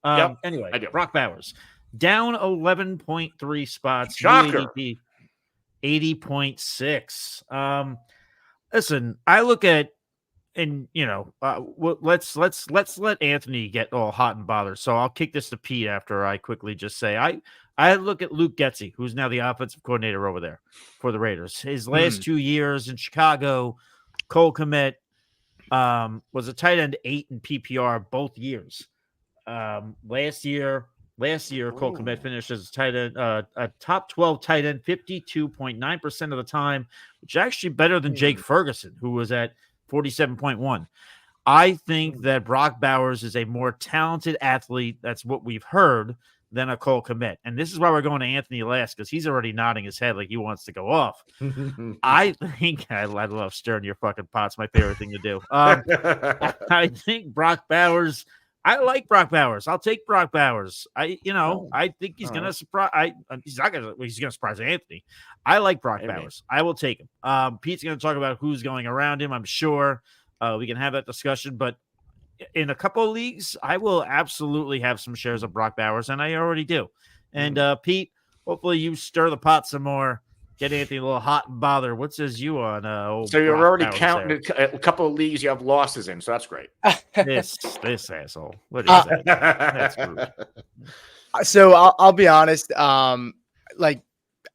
Anyway, I do. Brock Bowers down 11.3 spots. Shocker. UADP 80.6. Listen, I look at, and let's let Anthony get all hot and bothered. So I'll kick this to Pete after I quickly just say I look at Luke Getsy, who's now the offensive coordinator over there for the Raiders. His last 2 years in Chicago, Cole Kmet was a tight end 8 in PPR both years. Last year, Cole Kmet finished as a tight end, a top 12 tight end 52.9% of the time, which is actually better than Jake Ferguson, who was at 47.1. I think that Brock Bowers is a more talented athlete. That's what we've heard than a Cole Kmet. And this is why we're going to Anthony last, because he's already nodding his head like he wants to go off. I think I love stirring your fucking pots. My favorite thing to do. I think Brock Bowers. I like Brock Bowers. I'll take Brock Bowers. I think he's going to surprise. He's going to surprise Anthony. I like Brock Bowers. I will take him. Pete's going to talk about who's going around him. I'm sure we can have that discussion. But in a couple of leagues, I will absolutely have some shares of Brock Bowers, and I already do. And Pete, hopefully you stir the pot some more. Get Anthony a little hot and bothered. What says you on? So you're Brock already Bowers counting a couple of leagues you have losses in, so that's great. This asshole. What is that? That's rude. So I'll be honest.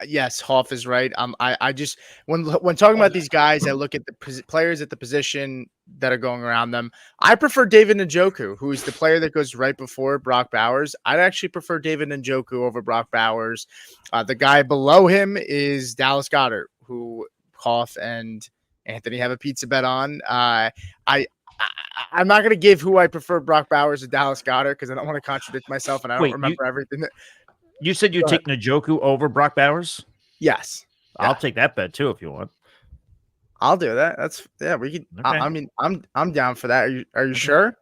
Yes, Hoff is right. I just when talking about these guys, I look at the players at the position that are going around them. I prefer David Njoku, who is the player that goes right before Brock Bowers. I'd actually prefer David Njoku over Brock Bowers. The guy below him is Dallas Goedert, who Hoff and Anthony have a pizza bet on. I'm not going to give who I prefer, Brock Bowers or Dallas Goedert, because I don't want to contradict myself and I don't remember everything. You said you take Njoku over Brock Bowers? Yes. I'll take that bet too if you want. I'll do that. We can. Okay. I'm down for that. Are you sure?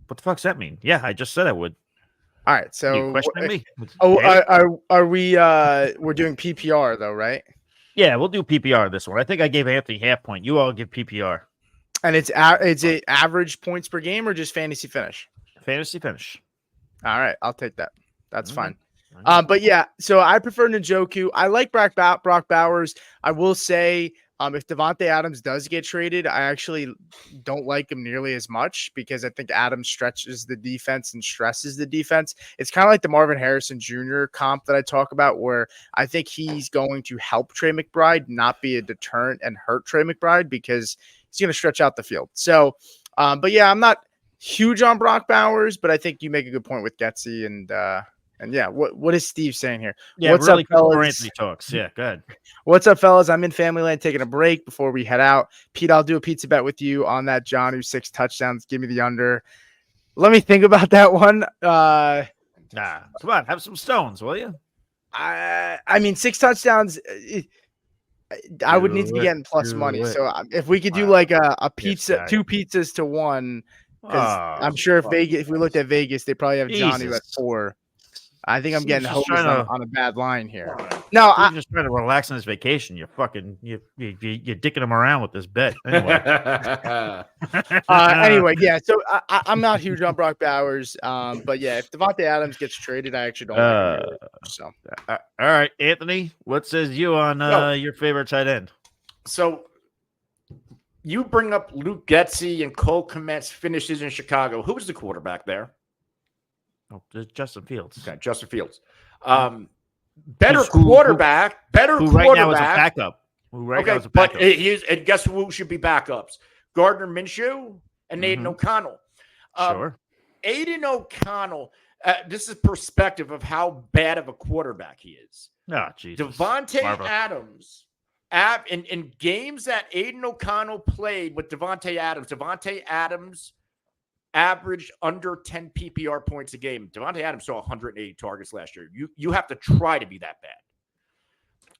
What the fuck's that mean? Yeah, I just said I would. All right. So you questioning me? Are we we're doing PPR though, right? Yeah, we'll do PPR this one. I think I gave Anthony half point. You all give PPR. And it's a average points per game or just fantasy finish? Fantasy finish. All right, I'll take that. That's fine. But yeah, so I prefer Njoku. I like Brock Bowers. I will say, if Davante Adams does get traded, I actually don't like him nearly as much because I think Adams stretches the defense and stresses the defense. It's kind of like the Marvin Harrison Jr. comp that I talk about, where I think he's going to help Trey McBride, not be a deterrent and hurt Trey McBride because he's going to stretch out the field. So, but yeah, I'm not huge on Brock Bowers, but I think you make a good point with Getsy and yeah, what is Steve saying here? Yeah, what's really up, fellas? Anthony talks. Yeah, go ahead. What's up, fellas? I'm in Family Land taking a break before we head out. Pete, I'll do a pizza bet with you on that Jonnu 6 touchdowns. Give me the under. Let me think about that one. Come on, have some stones, will you? I mean, 6 touchdowns. I would need to be getting plus money. So if we could do like a pizza, 2 pizzas to 1, because I'm sure if we looked at Vegas, they probably have Jonnu at 4. I think I'm getting hosed on a bad line here. No, I'm just trying to relax on this vacation. You're dicking him around with this bet. Anyway, anyway, yeah. So I'm not huge on Brock Bowers, but yeah, if Davante Adams gets traded, I actually don't. Like him so, all right, Anthony, what says you on your favorite tight end? So you bring up Luke Getsy and Cole Kmet's finishes in Chicago. Who was the quarterback there? Oh, Justin Fields. Okay, Justin Fields. Better quarterback. Who right now is a backup. But and guess who should be backups? Gardner Minshew and Aiden O'Connell. Sure. Aiden O'Connell, this is perspective of how bad of a quarterback he is. Oh, Jesus. Davante Adams, in games that Aiden O'Connell played with Davante Adams averaged under 10 PPR points a game. Davante Adams saw 180 targets last year. You have to try to be that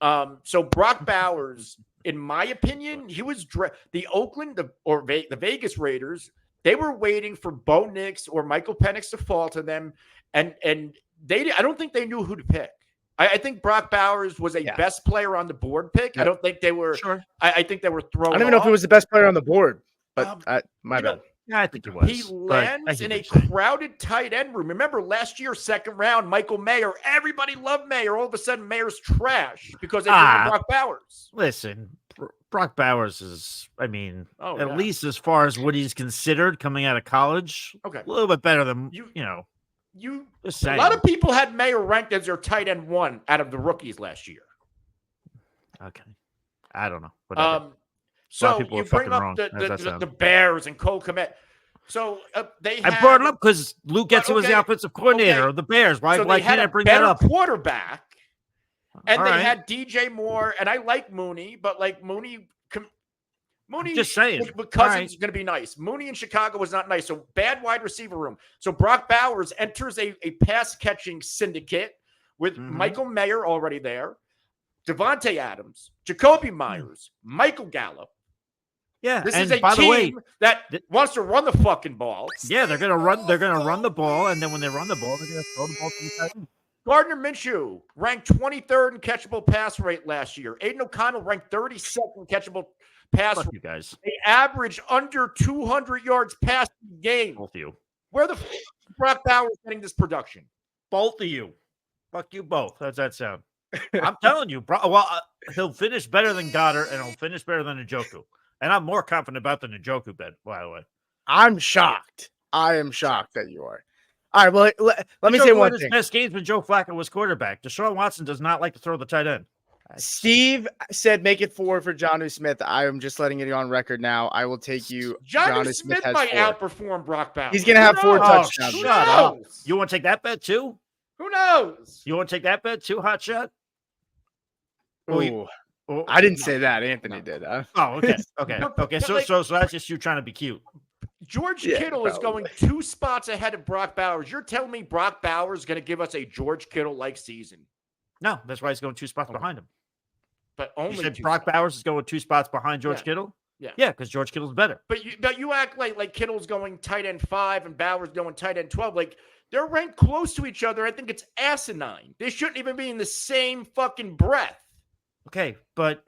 bad. So Brock Bowers, in my opinion, he was the Vegas Raiders. They were waiting for Bo Nix or Michael Penix to fall to them, and I don't think they knew who to pick. I think Brock Bowers was a best player on the board pick. I don't think they were. Sure. I think they were throwing. I don't even know if he was the best player on the board, but my bad. Yeah, I think he was. He but I lands hear in what a you're saying. crowded tight end room. Remember last year, second round, Michael Mayer. Everybody loved Mayer. All of a sudden, Mayer's trash because they bring in Brock Bowers. Listen, Brock Bowers is, at yeah. least as far as what he's considered coming out of college, Okay. a little bit better than, just A saying. lot of people had Mayer ranked as their tight end 1 out of the rookies last year. Okay. I don't know. Whatever. So people you are bring fucking up wrong. How's that sound? the Bears and Cole Kmet. So they I brought it up because Luke Getson was the okay, offensive coordinator of the Bears. Why they had can't I a bring that better up? quarterback, and All they right. had DJ Moore, and I like Mooney, but like Mooney, just saying. with Cousins All right. is going to be nice. Mooney in Chicago was not nice, so bad wide receiver room. So Brock Bowers enters a pass catching syndicate with Michael Mayer already there, Devontae Adams, Jacoby Myers, Michael Gallup. Yeah, This and is a by the way, team that wants to run the fucking ball. Yeah, they're gonna run. They're gonna run the ball, and then when they run the ball, they're gonna throw the ball to the tight end. Gardner Minshew ranked 23rd in catchable pass rate last year. Aiden O'Connell ranked 32nd in catchable pass Fuck rate. you guys. They average under 200 yards passing a game. Both of you. Where the fuck is Brock Bowers getting this production? Both of you. Fuck you both. How's that sound? I'm telling you, bro. Well, he'll finish better than Goddard, and he'll finish better than Njoku. And I'm more confident about the Njoku bet, by the way. I'm shocked. I am shocked that you are. All right, well, let me say one thing. His best games when Joe Flacco was quarterback. Deshaun Watson does not like to throw the tight end. Steve said make it 4 for Jonnu Smith. I am just letting it on record now. I will take you. Jonnu Smith might outperform Brock Bowers. He's going to have 4 touchdowns. Shut up. You want to take that bet too? Who knows? You want to take that bet too, Hot Shot? I didn't say that. Anthony did. Oh, okay. Okay. So that's just you trying to be cute. George Kittle is going 2 spots ahead of Brock Bowers. You're telling me Brock Bowers is going to give us a George Kittle-like season? No, that's why he's going 2 spots behind him. But only you said Brock Bowers is going 2 spots behind George Kittle? Yeah, because George Kittle's better. But you act like Kittle's going tight end 5 and Bowers going tight end 12. Like, they're ranked close to each other. I think it's asinine. They shouldn't even be in the same fucking breath. Okay, but